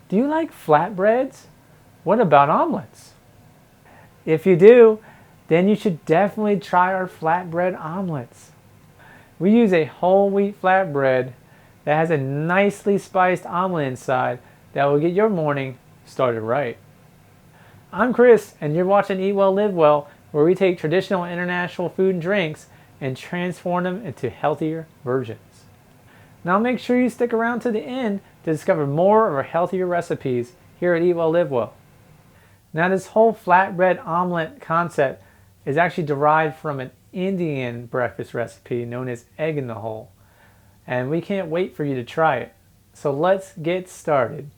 Do you like flatbreads? What about omelets? If you do, then you should definitely try our flatbread omelets. We use a whole wheat flatbread that has a nicely spiced omelet inside that will get your morning started right. I'm Chris, and you're watching Eat Well, Live Well, where we take traditional international food and drinks and transform them into healthier versions. Now make sure you stick around to the end to discover more of our healthier recipes here at Eat Well, Live Well. Now this whole flatbread omelet concept is actually derived from an Indian breakfast recipe known as egg in the hole. And we can't wait for you to try it. So let's get started.